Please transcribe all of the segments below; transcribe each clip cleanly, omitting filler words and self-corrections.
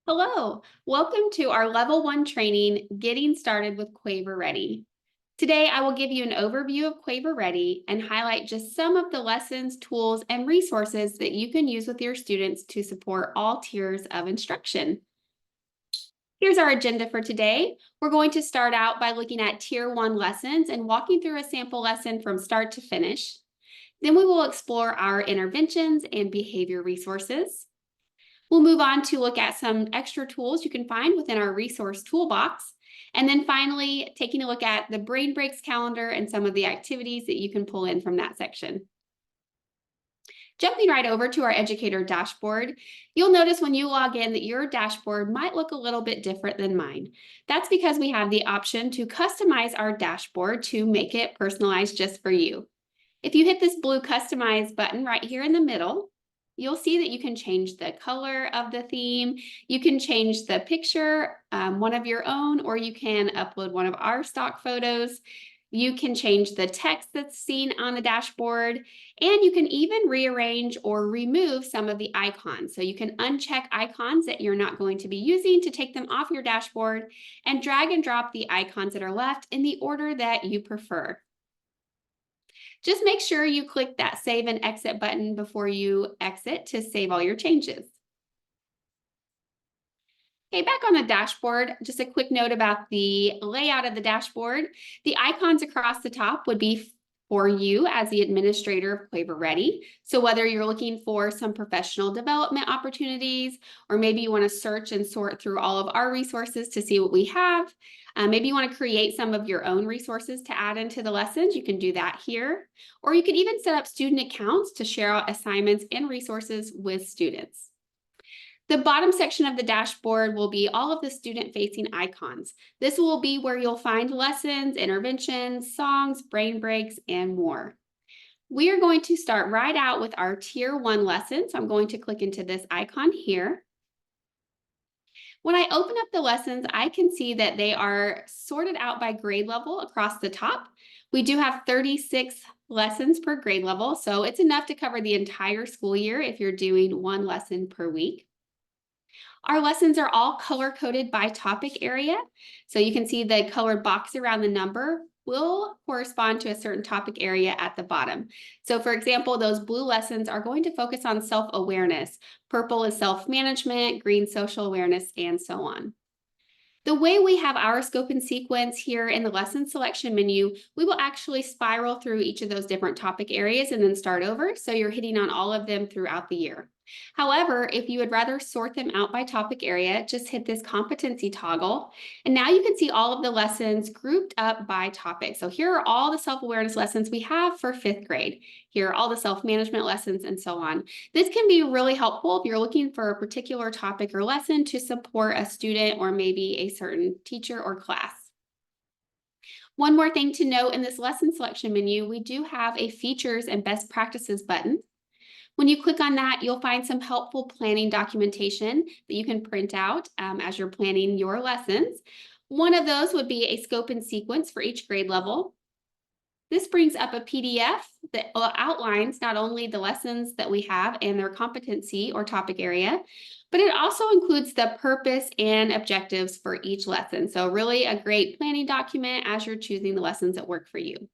Hello, welcome to our Level 1 training, Getting Started with QuaverReady. Today, I will give you an overview of QuaverReady and highlight just some of the lessons, tools, and resources that you can use with your students to support all tiers of instruction. Here's our agenda for today. We're going to start out by looking at Tier 1 lessons and walking through a sample lesson from start to finish. Then we will explore our interventions and behavior resources. We'll move on to look at some extra tools you can find within our Resource Toolbox. And then finally, taking a look at the Brain Breaks calendar and some of the activities that you can pull in from that section. Jumping right over to our educator dashboard, you'll notice when you log in that your dashboard might look a little bit different than mine. That's because we have the option to customize our dashboard to make it personalized just for you. If you hit this blue Customize button right here in the middle, you'll see that you can change the color of the theme. You can change the picture, one of your own, or you can upload one of our stock photos. You can change the text that's seen on the dashboard, and you can even rearrange or remove some of the icons. So you can uncheck icons that you're not going to be using to take them off your dashboard and drag and drop the icons that are left in the order that you prefer. Just make sure you click that Save and Exit button before you exit to save all your changes. Okay, back on the dashboard, just a quick note about the layout of the dashboard. The icons across the top would be for you as the administrator of QuaverReady. So whether you're looking for some professional development opportunities, or maybe you want to search and sort through all of our resources to see what we have, maybe you want to create some of your own resources to add into the lessons, you can do that here. Or you can even set up student accounts to share out assignments and resources with students. The bottom section of the dashboard will be all of the student-facing icons. This will be where you'll find lessons, interventions, songs, brain breaks, and more. We are going to start right out with our Tier 1 lesson. So I'm going to click into this icon here. When I open up the lessons, I can see that they are sorted out by grade level across the top. We do have 36 lessons per grade level, so it's enough to cover the entire school year if you're doing one lesson per week. Our lessons are all color-coded by topic area. So you can see the colored box around the number will correspond to a certain topic area at the bottom. So for example, those blue lessons are going to focus on self-awareness. Purple is self-management, green social awareness, and so on. The way we have our scope and sequence here in the lesson selection menu, we will actually spiral through each of those different topic areas and then start over. So you're hitting on all of them throughout the year. However, if you would rather sort them out by topic area, just hit this competency toggle. And now you can see all of the lessons grouped up by topic. So here are all the self-awareness lessons we have for 5th grade. Here are all the self-management lessons and so on. This can be really helpful if you're looking for a particular topic or lesson to support a student or maybe a certain teacher or class. One more thing to note in this lesson selection menu, we do have a features and best practices button. When you click on that, you'll find some helpful planning documentation that you can print out as you're planning your lessons. One of those would be a scope and sequence for each grade level. This brings up a PDF that outlines not only the lessons that we have and their competency or topic area, but it also includes the purpose and objectives for each lesson. So really a great planning document as you're choosing the lessons that work for you.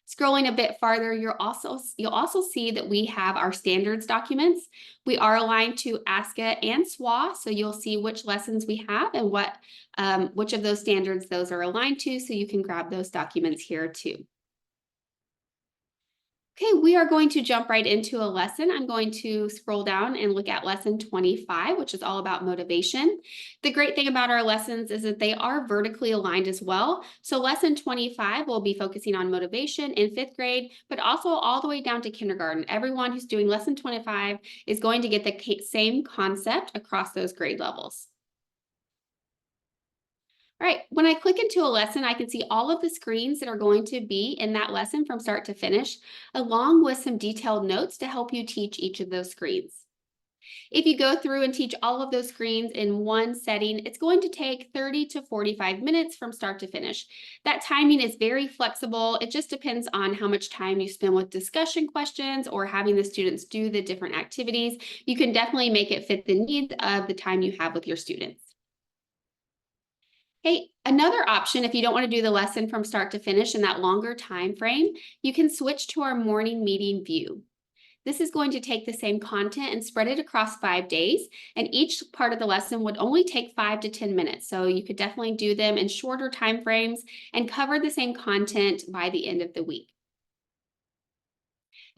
Scrolling a bit farther, you'll also see that we have our standards documents. We are aligned to ASCA and SWA, so you'll see which lessons we have and which of those standards those are aligned to, so you can grab those documents here too. Okay, we are going to jump right into a lesson. I'm going to scroll down and look at lesson 25, which is all about motivation. The great thing about our lessons is that they are vertically aligned as well. So lesson 25 will be focusing on motivation in 5th grade, but also all the way down to kindergarten. Everyone who's doing lesson 25 is going to get the same concept across those grade levels. All right, when I click into a lesson, I can see all of the screens that are going to be in that lesson from start to finish, along with some detailed notes to help you teach each of those screens. If you go through and teach all of those screens in one setting, it's going to take 30 to 45 minutes from start to finish. That timing is very flexible. It just depends on how much time you spend with discussion questions or having the students do the different activities. You can definitely make it fit the needs of the time you have with your students. Hey, another option, if you don't want to do the lesson from start to finish in that longer time frame, you can switch to our morning meeting view. This is going to take the same content and spread it across 5 days, and each part of the lesson would only take 5 to 10 minutes. So you could definitely do them in shorter time frames and cover the same content by the end of the week.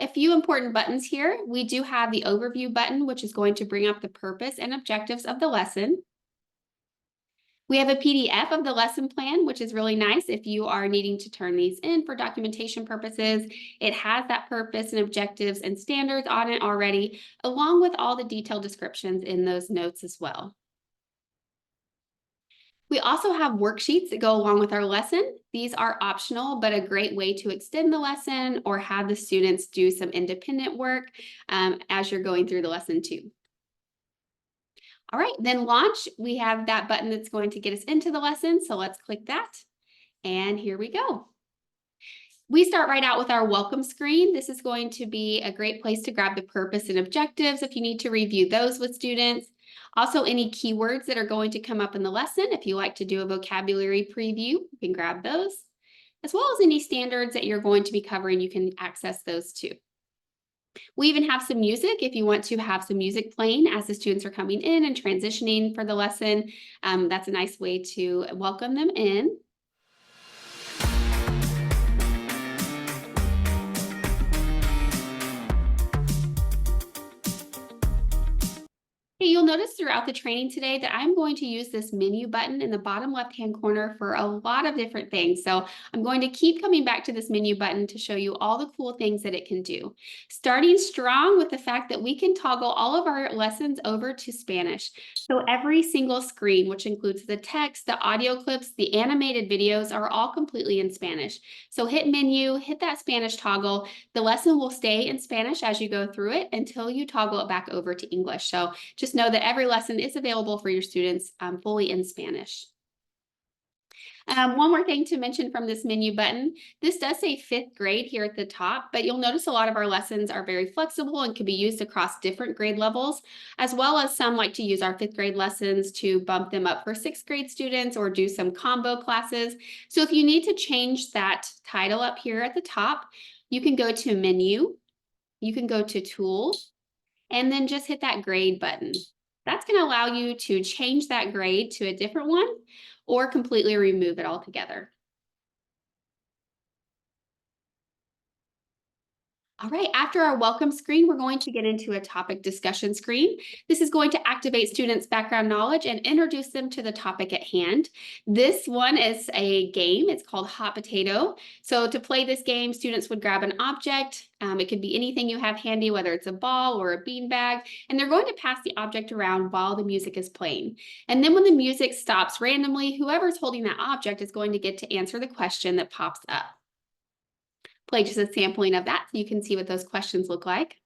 A few important buttons here. We do have the overview button, which is going to bring up the purpose and objectives of the lesson. We have a PDF of the lesson plan, which is really nice if you are needing to turn these in for documentation purposes. It has that purpose and objectives and standards on it already, along with all the detailed descriptions in those notes as well. We also have worksheets that go along with our lesson. These are optional, but a great way to extend the lesson or have the students do some independent work as you're going through the lesson too. All right, then launch, we have that button that's going to get us into the lesson. So let's click that. And here we go. We start right out with our welcome screen. This is going to be a great place to grab the purpose and objectives if you need to review those with students. Also, any keywords that are going to come up in the lesson. If you like to do a vocabulary preview, you can grab those, as well as any standards that you're going to be covering. You can access those too. We even have some music if you want to have some music playing as the students are coming in and transitioning for the lesson. That's a nice way to welcome them in. Hey, you'll notice throughout the training today that I'm going to use this menu button in the bottom left-hand corner for a lot of different things. So I'm going to keep coming back to this menu button to show you all the cool things that it can do. Starting strong with the fact that we can toggle all of our lessons over to Spanish. So every single screen, which includes the text, the audio clips, the animated videos, are all completely in Spanish. So hit menu, hit that Spanish toggle. The lesson will stay in Spanish as you go through it until you toggle it back over to English. So just know that every lesson is available for your students fully in Spanish. One more thing to mention from this menu button, this does say 5th grade here at the top, but you'll notice a lot of our lessons are very flexible and can be used across different grade levels, as well as some like to use our 5th grade lessons to bump them up for 6th grade students or do some combo classes. So if you need to change that title up here at the top, you can go to menu, you can go to tools, and then just hit that grade button. That's going to allow you to change that grade to a different one or completely remove it altogether. All right, after our welcome screen, we're going to get into a topic discussion screen. This is going to activate students' background knowledge and introduce them to the topic at hand. This one is a game. It's called Hot Potato. So to play this game, students would grab an object. It could be anything you have handy, whether it's a ball or a beanbag, and they're going to pass the object around while the music is playing. And then when the music stops randomly, whoever's holding that object is going to get to answer the question that pops up. Play just a sampling of that so you can see what those questions look like.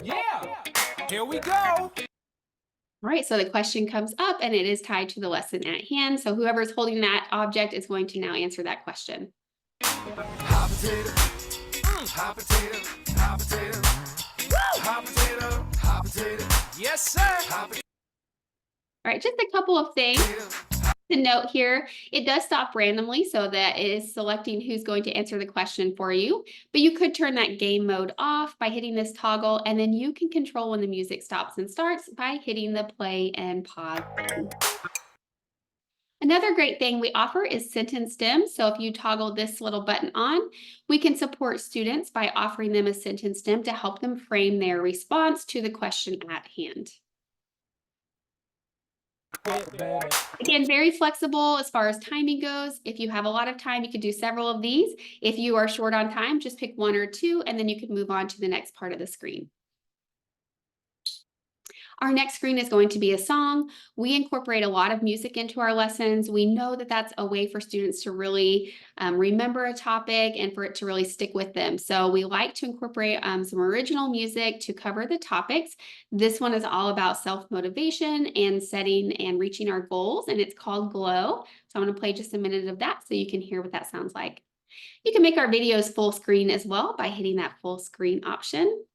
Yeah, here we go. All right, so the question comes up and it is tied to the lesson at hand. So whoever's holding that object is going to now answer that question. Hot potato, hot potato, hot potato, hot potato, hot potato. Yes, sir. Hot potato. All right, just a couple of things to note here. It does stop randomly so that it is selecting who's going to answer the question for you, but you could turn that game mode off by hitting this toggle, and then you can control when the music stops and starts by hitting the play and pause button. Another great thing we offer is sentence stem. So if you toggle this little button on, we can support students by offering them a sentence stem to help them frame their response to the question at hand. Again, very flexible as far as timing goes. If you have a lot of time, you could do several of these. If you are short on time, just pick one or two, and then you can move on to the next part of the screen. Our next screen is going to be a song. We incorporate a lot of music into our lessons. We know that that's a way for students to really remember a topic and for it to really stick with them. So we like to incorporate some original music to cover the topics. This one is all about self-motivation and setting and reaching our goals, and it's called Glow. So I'm going to play just a minute of that so you can hear what that sounds like. You can make our videos full screen as well by hitting that full screen option.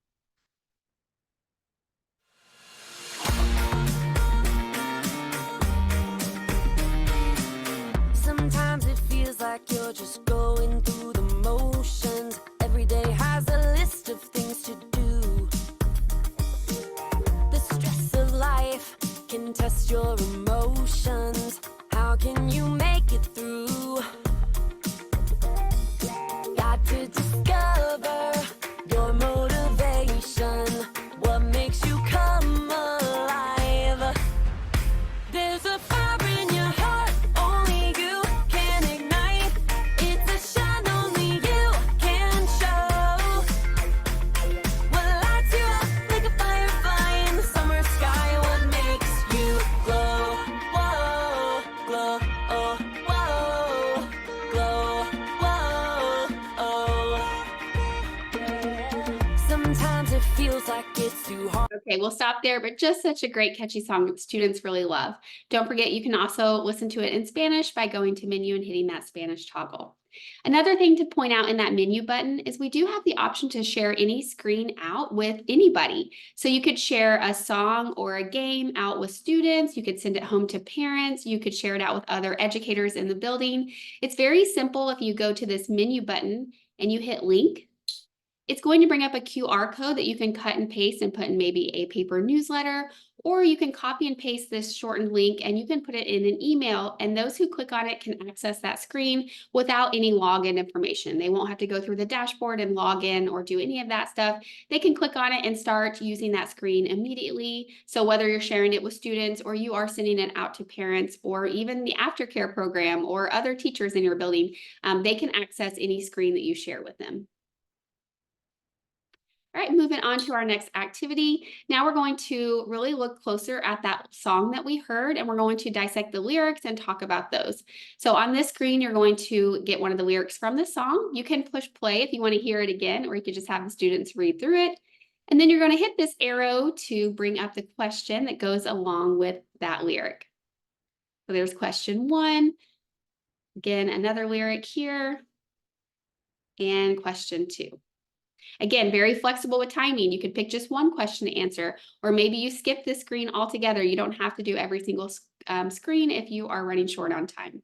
Sometimes it feels like you're just going through the motions. Every day has a list of things to do. The stress of life can test your emotions. How can you make it through? Got to discover your motivation. What makes you come alive? There's a fire in your heart, only you can ignite. It's a shine only you can show. What lights you up like a firefly in the summer sky? What makes you glow? Whoa, glow, oh, whoa, glow, whoa, oh. Sometimes it feels like it's too hard. Okay, we'll stop there, but just such a great catchy song that students really love. Don't forget, you can also listen to it in Spanish by going to menu and hitting that Spanish toggle. Another thing to point out in that menu button is we do have the option to share any screen out with anybody. So you could share a song or a game out with students. You could send it home to parents. You could share it out with other educators in the building. It's very simple. If you go to this menu button and you hit link, it's going to bring up a QR code that you can cut and paste and put in maybe a paper newsletter, or you can copy and paste this shortened link and you can put it in an email, and those who click on it can access that screen without any login information. They won't have to go through the dashboard and log in or do any of that stuff. They can click on it and start using that screen immediately. So whether you're sharing it with students or you are sending it out to parents or even the aftercare program or other teachers in your building, they can access any screen that you share with them. All right, moving on to our next activity. Now we're going to really look closer at that song that we heard, and we're going to dissect the lyrics and talk about those. So on this screen, you're going to get one of the lyrics from the song. You can push play if you want to hear it again, or you could just have the students read through it. And then you're going to hit this arrow to bring up the question that goes along with that lyric. So there's question 1. Again, another lyric here. And question 2. Again, very flexible with timing. You could pick just one question to answer, or maybe you skip this screen altogether. You don't have to do every single screen if you are running short on time.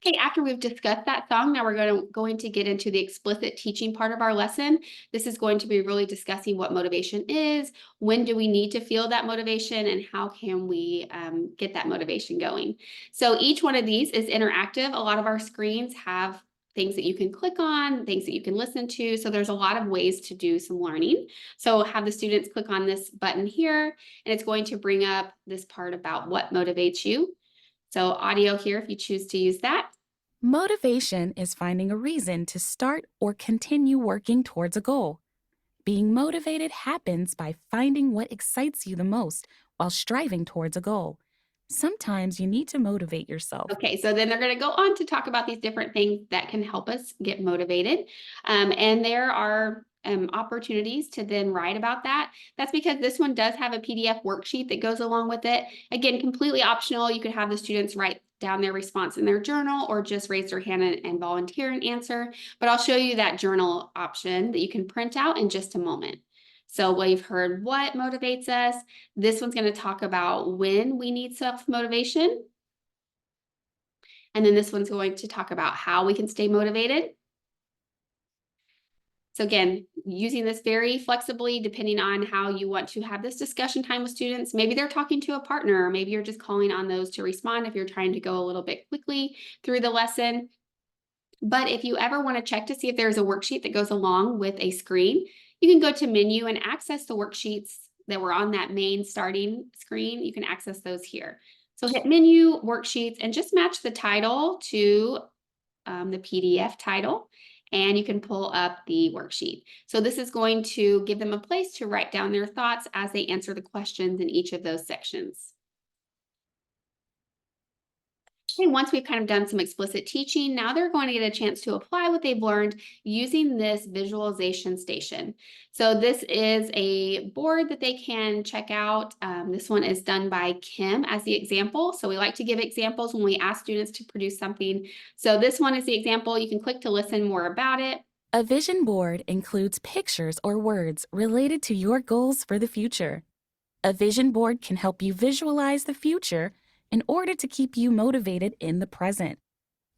Okay, after we've discussed that song, now we're going to get into the explicit teaching part of our lesson. This is going to be really discussing what motivation is, when do we need to feel that motivation, and how can we get that motivation going. So each one of these is interactive. A lot of our screens have things that you can click on, things that you can listen to. So there's a lot of ways to do some learning. So have the students click on this button here, and it's going to bring up this part about what motivates you. So audio here, if you choose to use that. Motivation is finding a reason to start or continue working towards a goal. Being motivated happens by finding what excites you the most while striving towards a goal. Sometimes you need to motivate yourself. Okay, so then they're going to go on to talk about these different things that can help us get motivated. And there are opportunities to then write about that. That's because this one does have a PDF worksheet that goes along with it. Again, completely optional. You could have the students write down their response in their journal or just raise their hand and volunteer an answer. But I'll show you that journal option that you can print out in just a moment. So we've heard what motivates us. This one's going to talk about when we need self-motivation. And then this one's going to talk about how we can stay motivated. So again, using this very flexibly, depending on how you want to have this discussion time with students. Maybe they're talking to a partner, or maybe you're just calling on those to respond if you're trying to go a little bit quickly through the lesson. But if you ever want to check to see if there's a worksheet that goes along with a screen, you can go to menu and access the worksheets that were on that main starting screen. You can access those here. So hit menu, worksheets, and just match the title to the PDF title. and you can pull up the worksheet. So this is going to give them a place to write down their thoughts as they answer the questions in each of those sections. Okay, once we've kind of done some explicit teaching, now they're going to get a chance to apply what they've learned using this visualization station. So this is a board that they can check out. This one is done by Kim as the example. So we like to give examples when we ask students to produce something. So this one is the example. You can click to listen more about it. A vision board includes pictures or words related to your goals for the future. A vision board can help you visualize the future in order to keep you motivated in the present.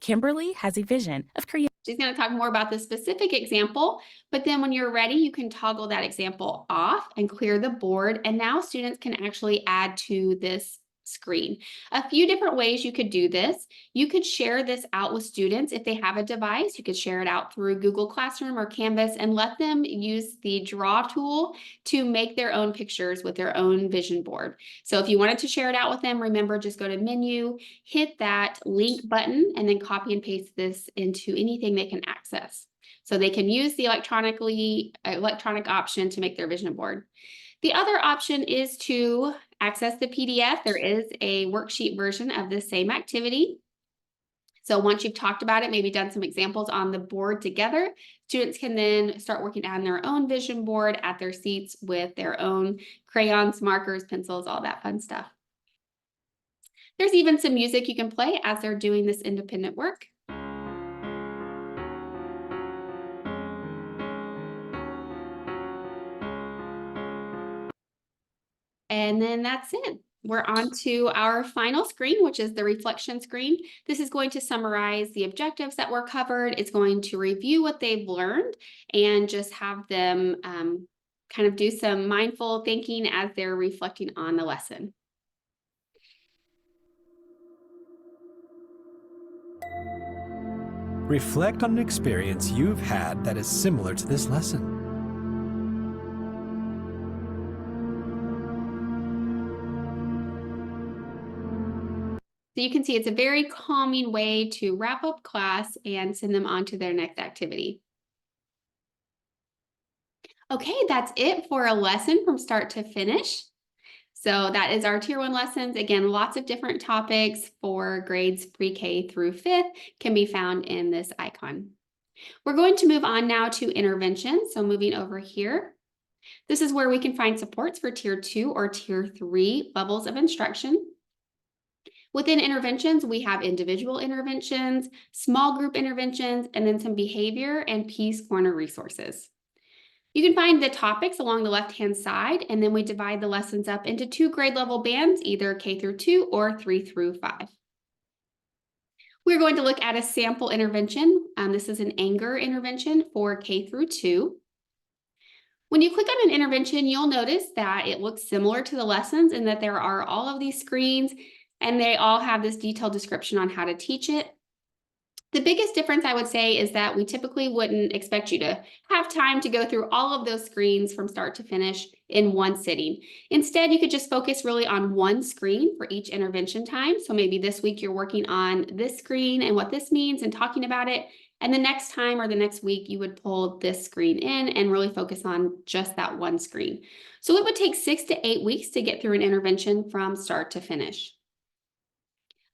Kimberly has a vision of creating. She's going to talk more about the specific example, but then when you're ready, you can toggle that example off and clear the board. And now students can actually add to this screen. A few different ways you could do this. You could share this out with students if they have a device. You could share it out through Google Classroom or Canvas and let them use the draw tool to make their own pictures with their own vision board. So if you wanted to share it out with them, remember, just go to menu, hit that link button, and then copy and paste this into anything they can access. So they can use the electronic option to make their vision board. The other option is to access the PDF. There is a worksheet version of the same activity. So once you've talked about it, maybe done some examples on the board together, students can then start working on their own vision board at their seats with their own crayons, markers, pencils, all that fun stuff. There's even some music you can play as they're doing this independent work. And then that's it. We're on to our final screen, which is the reflection screen. This is going to summarize the objectives that were covered. It's going to review what they've learned and just have them kind of do some mindful thinking as they're reflecting on the lesson. Reflect on an experience you've had that is similar to this lesson. So you can see it's a very calming way to wrap up class and send them on to their next activity. Okay, that's it for a lesson from start to finish. So that is our Tier 1 lessons. Again, lots of different topics for grades pre-K through 5th can be found in this icon. We're going to move on now to intervention. So moving over here, this is where we can find supports for Tier 2 or Tier 3 levels of instruction. Within interventions, we have individual interventions, small group interventions, and then some behavior and Peace Corner resources. You can find the topics along the left-hand side, and then we divide the lessons up into 2 grade level bands, either K through 2 or 3 through 5. We're going to look at a sample intervention. This is an anger intervention for K through 2. When you click on an intervention, you'll notice that it looks similar to the lessons in that there are all of these screens, and they all have this detailed description on how to teach it. The biggest difference I would say is that we typically wouldn't expect you to have time to go through all of those screens from start to finish in one sitting. Instead, you could just focus really on one screen for each intervention time. So maybe this week you're working on this screen and what this means and talking about it. And the next time or the next week, you would pull this screen in and really focus on just that one screen. So it would take 6 to 8 weeks to get through an intervention from start to finish.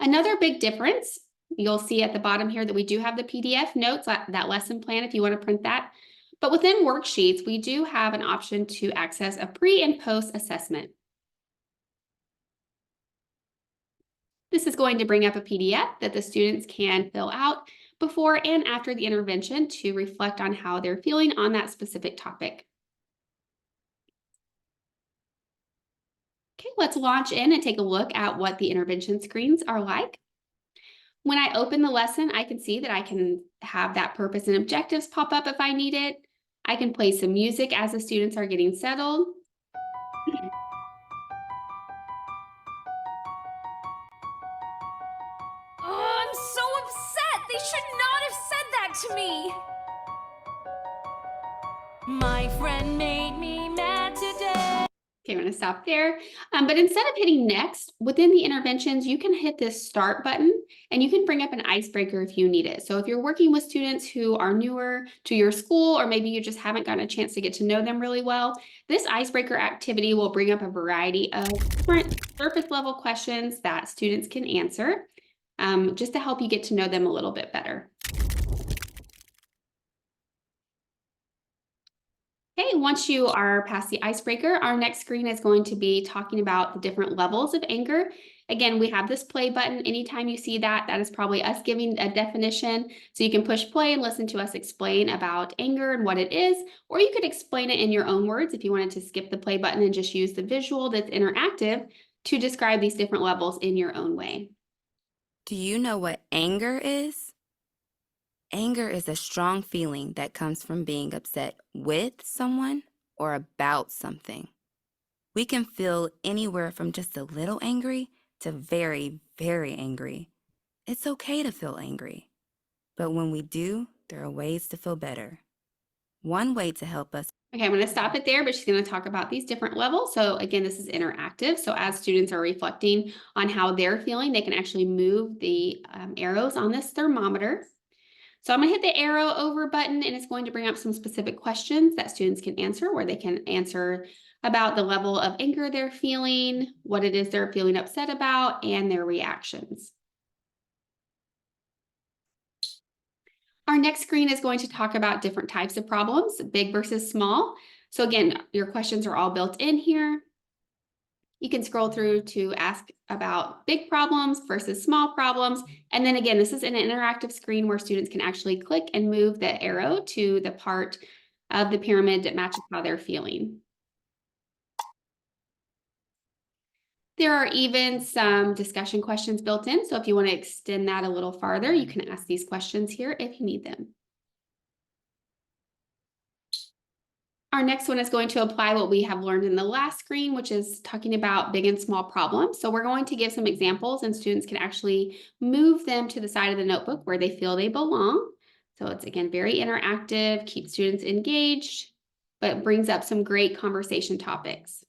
Another big difference, you'll see at the bottom here that we do have the PDF notes, that lesson plan if you want to print that. But within worksheets, we do have an option to access a pre and post assessment. This is going to bring up a PDF that the students can fill out before and after the intervention to reflect on how they're feeling on that specific topic. Okay, let's launch in and take a look at what the intervention screens are like. When I open the lesson, I can see that I can have that purpose and objectives pop up if I need it. I can play some music as the students are getting settled. Oh, I'm so upset! They should not have said that to me! My friend made me mad today. Okay, I'm going to stop there. But instead of hitting next, within the interventions, you can hit this start button and you can bring up an icebreaker if you need it. So if you're working with students who are newer to your school, or maybe you just haven't gotten a chance to get to know them really well, this icebreaker activity will bring up a variety of different surface level questions that students can answer, just to help you get to know them a little bit better. Okay, once you are past the icebreaker, our next screen is going to be talking about the different levels of anger. Again, we have this play button. Anytime you see that, that is probably us giving a definition. So you can push play and listen to us explain about anger and what it is, or you could explain it in your own words if you wanted to skip the play button and just use the visual that's interactive to describe these different levels in your own way. Do you know what anger is? Anger is a strong feeling that comes from being upset with someone or about something. We can feel anywhere from just a little angry to very, very angry. It's okay to feel angry. But when we do, there are ways to feel better. One way to help us. Okay, I'm going to stop it there, but she's going to talk about these different levels. So again, this is interactive. So as students are reflecting on how they're feeling, they can actually move the arrows on this thermometer. So I'm going to hit the arrow over button, and it's going to bring up some specific questions that students can answer, where they can answer about the level of anger they're feeling, what it is they're feeling upset about, and their reactions. Our next screen is going to talk about different types of problems, big versus small. So again, your questions are all built in here. You can scroll through to ask about big problems versus small problems. And then again, this is an interactive screen where students can actually click and move the arrow to the part of the pyramid that matches how they're feeling. There are even some discussion questions built in. So if you want to extend that a little farther, you can ask these questions here if you need them. Our next one is going to apply what we have learned in the last screen, which is talking about big and small problems. So we're going to give some examples, and students can actually move them to the side of the notebook where they feel they belong. So it's, again, very interactive, keeps students engaged, but brings up some great conversation topics.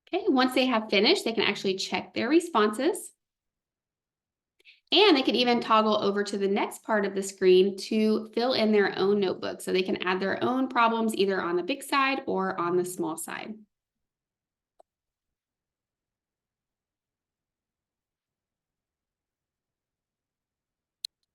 Okay, once they have finished, they can actually check their responses. And they could even toggle over to the next part of the screen to fill in their own notebook. So they can add their own problems either on the big side or on the small side.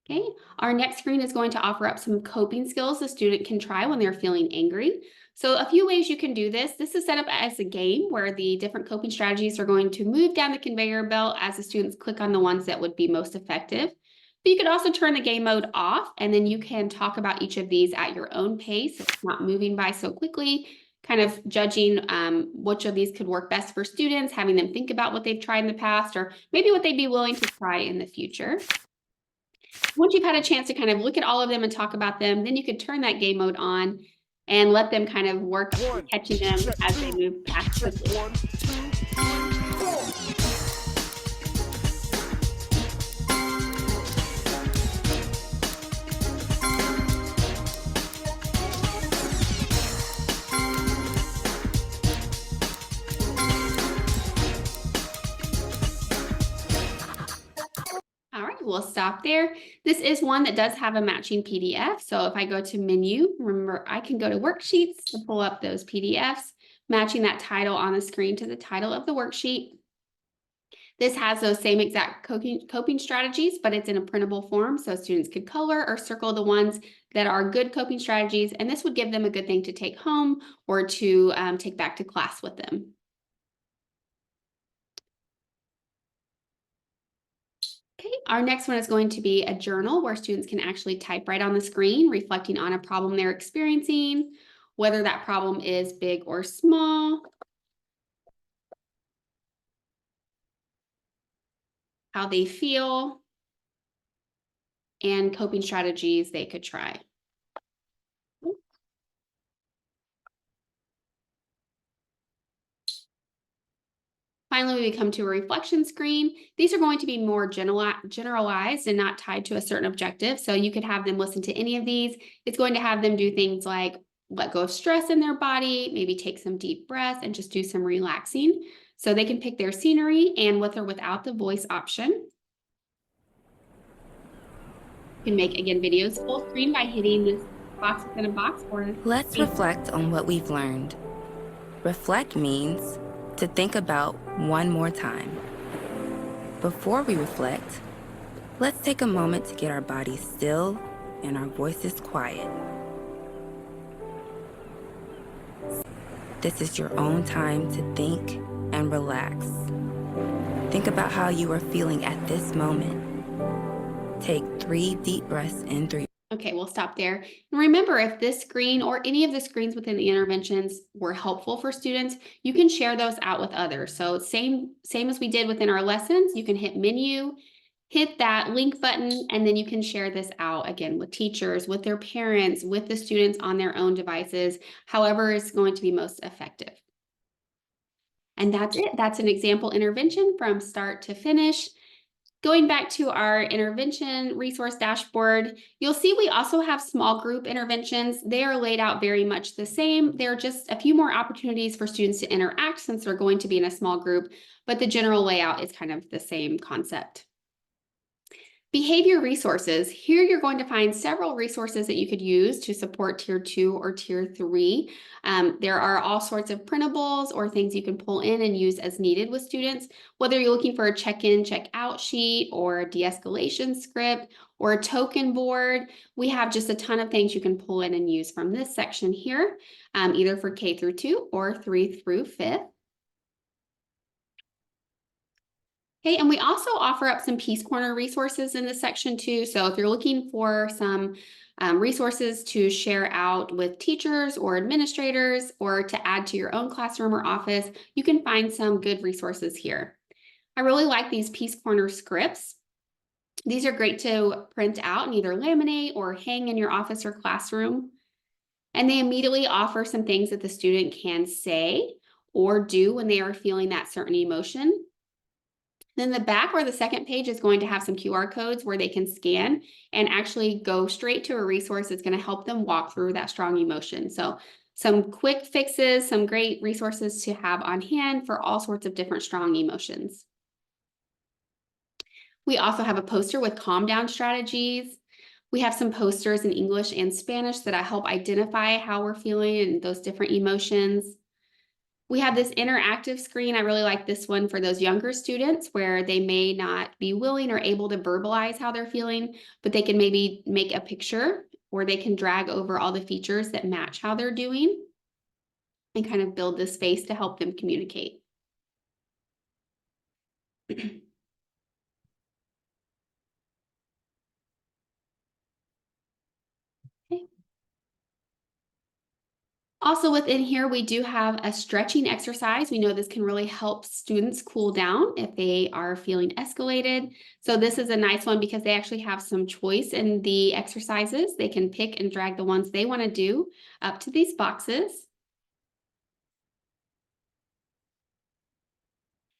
Okay, our next screen is going to offer up some coping skills the student can try when they're feeling angry. So a few ways you can do this. This is set up as a game where the different coping strategies are going to move down the conveyor belt as the students click on the ones that would be most effective. But you could also turn the game mode off, and then you can talk about each of these at your own pace. It's not moving by so quickly, kind of judging which of these could work best for students, having them think about what they've tried in the past, or maybe what they'd be willing to try in the future. Once you've had a chance to kind of look at all of them and talk about them, then you could turn that game mode on and let them kind of work catching them as they move past quickly. All right, we'll stop there. This is one that does have a matching PDF. So if I go to menu, remember I can go to worksheets to pull up those PDFs, matching that title on the screen to the title of the worksheet. This has those same exact coping strategies, but it's in a printable form, so students could color or circle the ones that are good coping strategies, and this would give them a good thing to take home or to take back to class with them. Okay, our next one is going to be a journal where students can actually type right on the screen, reflecting on a problem they're experiencing, whether that problem is big or small, how they feel, and coping strategies they could try. Finally, we come to a reflection screen. These are going to be more generalized and not tied to a certain objective. So you could have them listen to any of these. It's going to have them do things like let go of stress in their body, maybe take some deep breaths and just do some relaxing. So they can pick their scenery and with or without the voice option. You can make, again, videos full screen by hitting this box within a box. Or Let's reflect on what we've learned. Reflect means to think about one more time. Before we reflect, let's take a moment to get our bodies still and our voices quiet. This is your own time to think and relax. Think about how you are feeling at this moment. Take 3 deep breaths in through. Okay, we'll stop there. And remember, if this screen or any of the screens within the interventions were helpful for students, you can share those out with others. So same as we did within our lessons, you can hit menu, hit that link button, and then you can share this out again with teachers, with their parents, with the students on their own devices, however is going to be most effective. And that's it. That's an example intervention from start to finish. Going back to our intervention resource dashboard, you'll see we also have small group interventions. They are laid out very much the same. There are just a few more opportunities for students to interact since they're going to be in a small group, but the general layout is kind of the same concept. Behavior resources. Here you're going to find several resources that you could use to support Tier 2 or Tier 3. There are all sorts of printables or things you can pull in and use as needed with students, whether you're looking for a check-in, check-out sheet or a de-escalation script or a token board. We have just a ton of things you can pull in and use from this section here, either for K through 2 or 3 through 5th. Okay, and we also offer up some Peace Corner resources in this section too. So if you're looking for some resources to share out with teachers or administrators or to add to your own classroom or office, you can find some good resources here. I really like these Peace Corner scripts. These are great to print out and either laminate or hang in your office or classroom. And they immediately offer some things that the student can say or do when they are feeling that certain emotion. Then the back or the second page is going to have some QR codes where they can scan and actually go straight to a resource that's going to help them walk through that strong emotion. So some quick fixes, some great resources to have on hand for all sorts of different strong emotions. We also have a poster with calm down strategies. We have some posters in English and Spanish that help identify how we're feeling and those different emotions. We have this interactive screen. I really like this one for those younger students where they may not be willing or able to verbalize how they're feeling, but they can maybe make a picture or they can drag over all the features that match how they're doing and kind of build this space to help them communicate. Also within here, we do have a stretching exercise. We know this can really help students cool down if they are feeling escalated. So this is a nice one because they actually have some choice in the exercises. They can pick and drag the ones they want to do up to these boxes.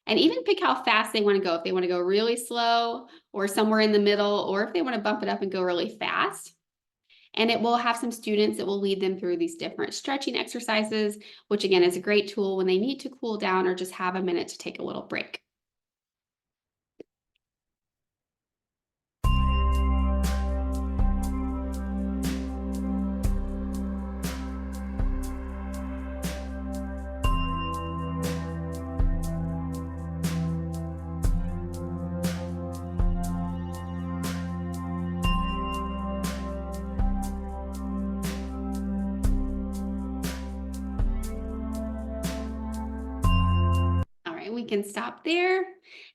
And even pick how fast they want to go. If they want to go really slow or somewhere in the middle, or if they want to bump it up and go really fast. And it will have some students that will lead them through these different stretching exercises, which again is a great tool when they need to cool down or just have a minute to take a little break. We can stop there.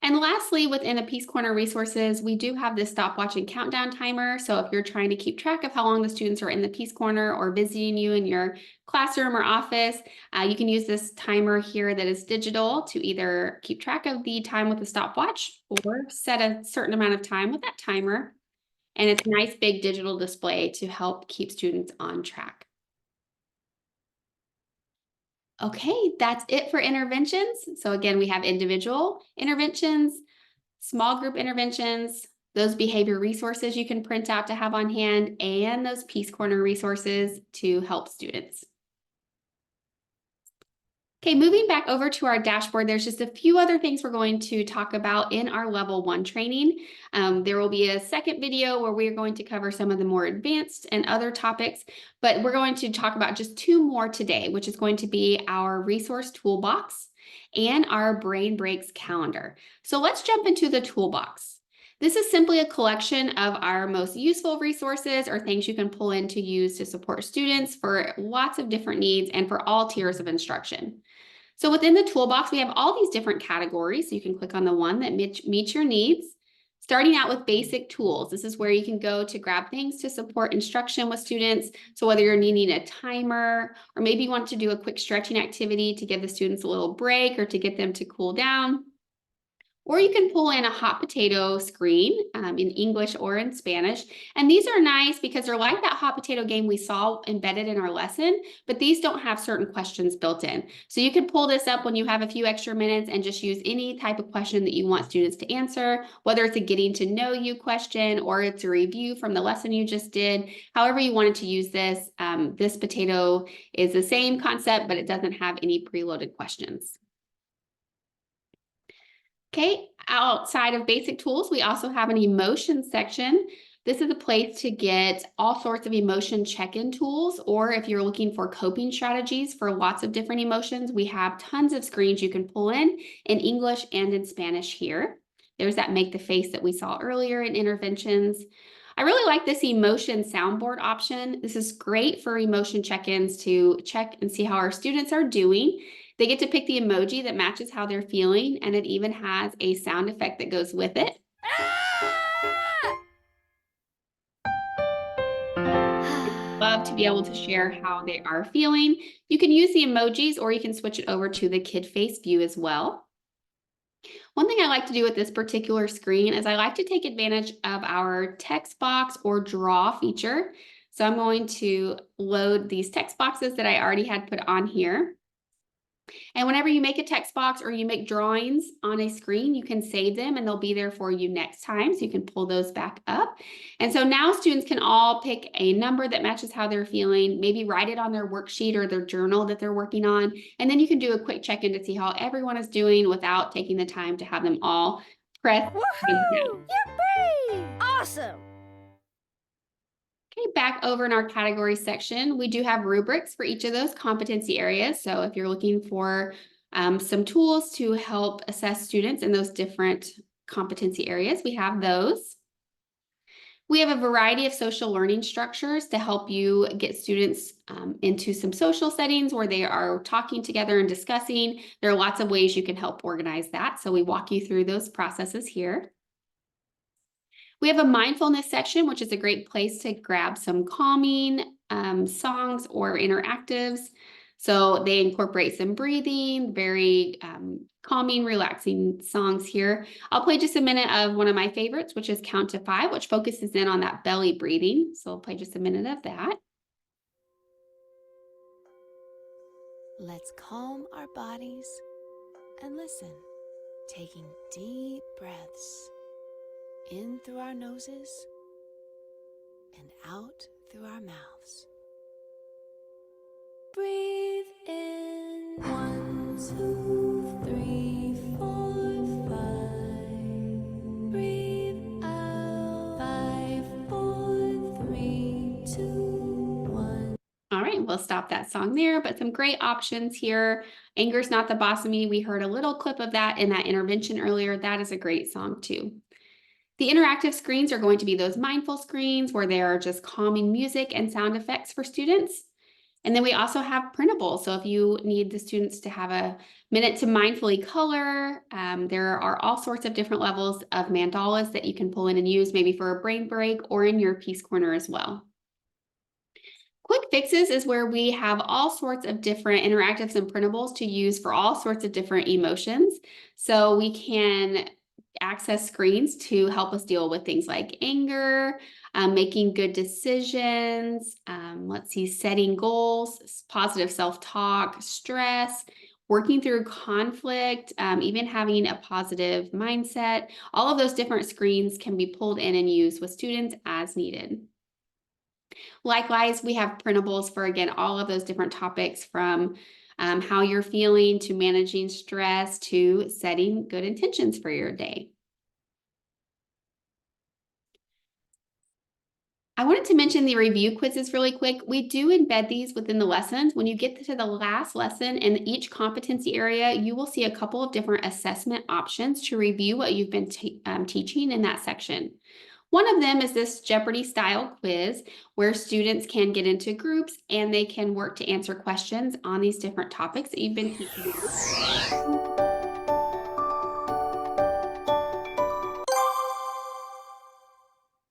And lastly, within a Peace Corner resources, we do have this stopwatch and countdown timer. So if you're trying to keep track of how long the students are in the Peace Corner or visiting you in your classroom or office, you can use this timer here that is digital to either keep track of the time with the stopwatch or set a certain amount of time with that timer. And it's a nice big digital display to help keep students on track. Okay, that's it for interventions. So again, we have individual interventions, small group interventions, those behavior resources you can print out to have on hand, and those Peace Corner resources to help students. Okay, moving back over to our dashboard, there's just a few other things we're going to talk about in our level 1 training. There will be a second video where we are going to cover some of the more advanced and other topics, but we're going to talk about just 2 more today, which is going to be our resource toolbox and our brain breaks calendar. So let's jump into the toolbox. This is simply a collection of our most useful resources or things you can pull in to use to support students for lots of different needs and for all tiers of instruction. So within the toolbox, we have all these different categories. So you can click on the one that meets your needs. Starting out with basic tools. This is where you can go to grab things to support instruction with students. So whether you're needing a timer, or maybe you want to do a quick stretching activity to give the students a little break or to get them to cool down. Or you can pull in a hot potato screen in English or in Spanish. And these are nice because they're like that hot potato game we saw embedded in our lesson, but these don't have certain questions built in. So you can pull this up when you have a few extra minutes and just use any type of question that you want students to answer, whether it's a getting to know you question or it's a review from the lesson you just did. However you wanted to use this, this potato is the same concept, but it doesn't have any preloaded questions. Okay, outside of basic tools, we also have an emotion section. This is a place to get all sorts of emotion check-in tools, or if you're looking for coping strategies for lots of different emotions, we have tons of screens you can pull in English and in Spanish here. There's that make the face that we saw earlier in interventions. I really like this emotion soundboard option. This is great for emotion check-ins to check and see how our students are doing. They get to pick the emoji that matches how they're feeling, and it even has a sound effect that goes with it. Love to be able to share how they are feeling. You can use the emojis or you can switch it over to the kid face view as well. One thing I like to do with this particular screen is I like to take advantage of our text box or draw feature. So I'm going to load these text boxes that I already had put on here. And whenever you make a text box or you make drawings on a screen, you can save them and they'll be there for you next time. So you can pull those back up. And so now students can all pick a number that matches how they're feeling, maybe write it on their worksheet or their journal that they're working on. And then you can do a quick check-in to see how everyone is doing without taking the time to have them all press. Woohoo! Yippee! Awesome! Okay, back over in our category section, we do have rubrics for each of those competency areas. So if you're looking for some tools to help assess students in those different competency areas, we have those. We have a variety of social learning structures to help you get students into some social settings where they are talking together and discussing. There are lots of ways you can help organize that. So we walk you through those processes here. We have a mindfulness section, which is a great place to grab some calming songs or interactives. So they incorporate some breathing, very calming, relaxing songs here. I'll play just a minute of one of my favorites, which is Count to 5, which focuses in on that belly breathing. So I'll play just a minute of that. Let's calm our bodies and listen, taking deep breaths in through our noses and out through our mouths. Breathe in 1, 2, 3, 4, 5. Breathe out 5, 4, 3, 2, 1. All right, we'll stop that song there, but some great options here. Anger's Not the Boss of Me. We heard a little clip of that in that intervention earlier. That is a great song too. The interactive screens are going to be those mindful screens where there are just calming music and sound effects for students. And then we also have printables. So if you need the students to have a minute to mindfully color, there are all sorts of different levels of mandalas that you can pull in and use maybe for a brain break or in your Peace Corner as well. Quick Fixes is where we have all sorts of different interactives and printables to use for all sorts of different emotions. So we can access screens to help us deal with things like anger, making good decisions, let's see, setting goals, positive self-talk, stress, working through conflict, even having a positive mindset. All of those different screens can be pulled in and used with students as needed. Likewise, we have printables for, again, all of those different topics, from how you're feeling to managing stress to setting good intentions for your day. I wanted to mention the review quizzes really quick. We do embed these within the lessons. When you get to the last lesson in each competency area, you will see a couple of different assessment options to review what you've been teaching in that section. One of them is this Jeopardy style quiz, where students can get into groups and they can work to answer questions on these different topics that you've been teaching.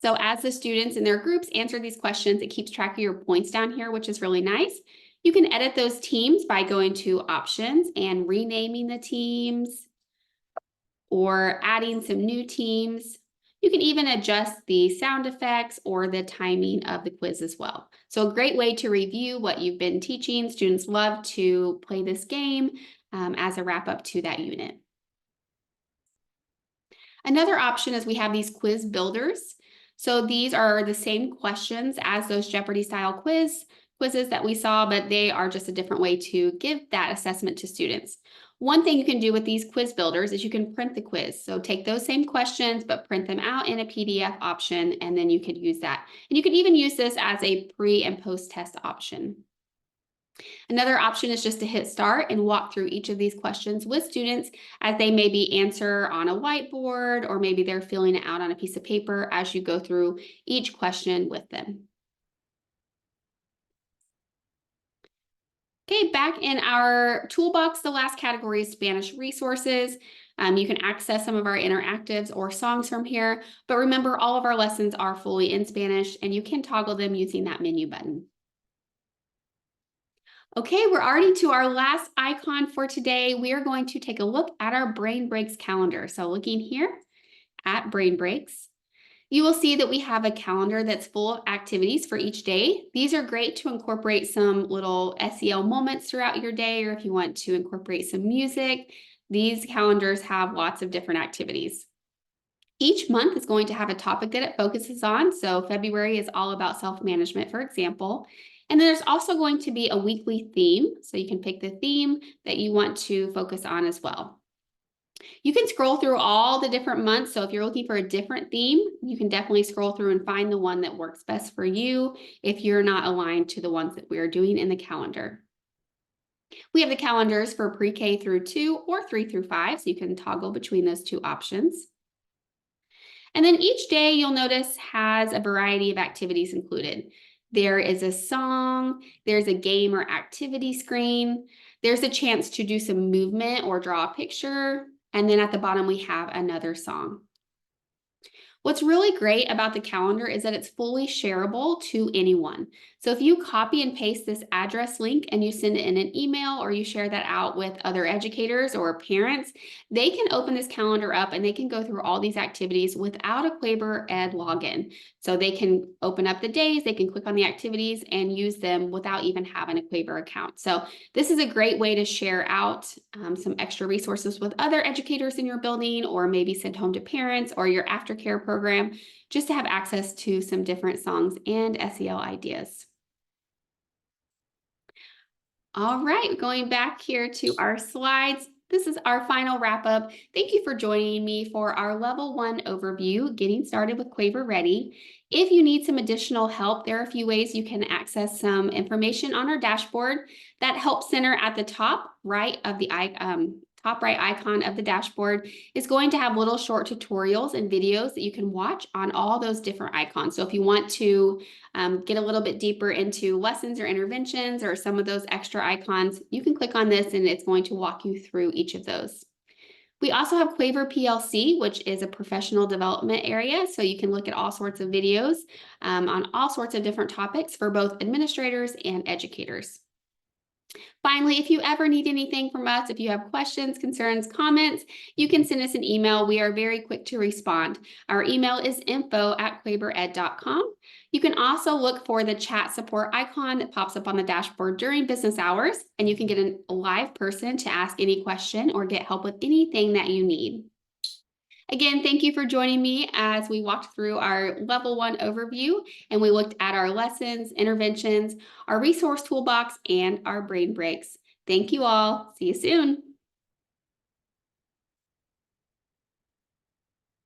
So as the students in their groups answer these questions, it keeps track of your points down here, which is really nice. You can edit those teams by going to options and renaming the teams or adding some new teams. You can even adjust the sound effects or the timing of the quiz as well. So a great way to review what you've been teaching. Students love to play this game as a wrap up to that unit. Another option is we have these quiz builders. So these are the same questions as those Jeopardy style quizzes that we saw, but they are just a different way to give that assessment to students. One thing you can do with these quiz builders is you can print the quiz. So take those same questions, but print them out in a PDF option, and then you could use that. And you could even use this as a pre and post test option. Another option is just to hit start and walk through each of these questions with students as they maybe answer on a whiteboard, or maybe they're filling it out on a piece of paper as you go through each question with them. Okay, back in our toolbox, the last category is Spanish resources. You can access some of our interactives or songs from here, but remember, all of our lessons are fully in Spanish and you can toggle them using that menu button. Okay, we're already to our last icon for today. We are going to take a look at our Brain Breaks calendar. So looking here at Brain Breaks, you will see that we have a calendar that's full of activities for each day. These are great to incorporate some little SEL moments throughout your day, or if you want to incorporate some music. These calendars have lots of different activities. Each month is going to have a topic that it focuses on. So February is all about self-management, for example. And then there's also going to be a weekly theme. So you can pick the theme that you want to focus on as well. You can scroll through all the different months. So if you're looking for a different theme, you can definitely scroll through and find the one that works best for you if you're not aligned to the ones that we're doing in the calendar. We have the calendars for pre-K through 2 or 3 through 5, so you can toggle between those two options. And then each day, you'll notice, has a variety of activities included. There is a song, there's a game or activity screen, there's a chance to do some movement or draw a picture, and then at the bottom we have another song. What's really great about the calendar is that it's fully shareable to anyone. So if you copy and paste this address link and you send it in an email, or you share that out with other educators or parents, they can open this calendar up and they can go through all these activities without a Quaver Ed login. So they can open up the days, they can click on the activities and use them without even having a Quaver account. So this is a great way to share out some extra resources with other educators in your building, or maybe send home to parents or your aftercare program, just to have access to some different songs and SEL ideas. All right, going back here to our slides. This is our final wrap up. Thank you for joining me for our level 1 overview, getting started with QuaverReady. If you need some additional help, there are a few ways you can access some information on our dashboard. That help center at the top right of the top right icon of the dashboard is going to have little short tutorials and videos that you can watch on all those different icons. So if you want to get a little bit deeper into lessons or interventions or some of those extra icons, you can click on this and it's going to walk you through each of those. We also have Quaver PLC, which is a professional development area. So you can look at all sorts of videos on all sorts of different topics for both administrators and educators. Finally, if you ever need anything from us, if you have questions, concerns, comments, you can send us an email. We are very quick to respond. Our email is info@QuaverEd.com. You can also look for the chat support icon that pops up on the dashboard during business hours, and you can get a live person to ask any question or get help with anything that you need. Again, thank you for joining me as we walked through our level 1 overview and we looked at our lessons, interventions, our resource toolbox, and our brain breaks. Thank you all. See you soon.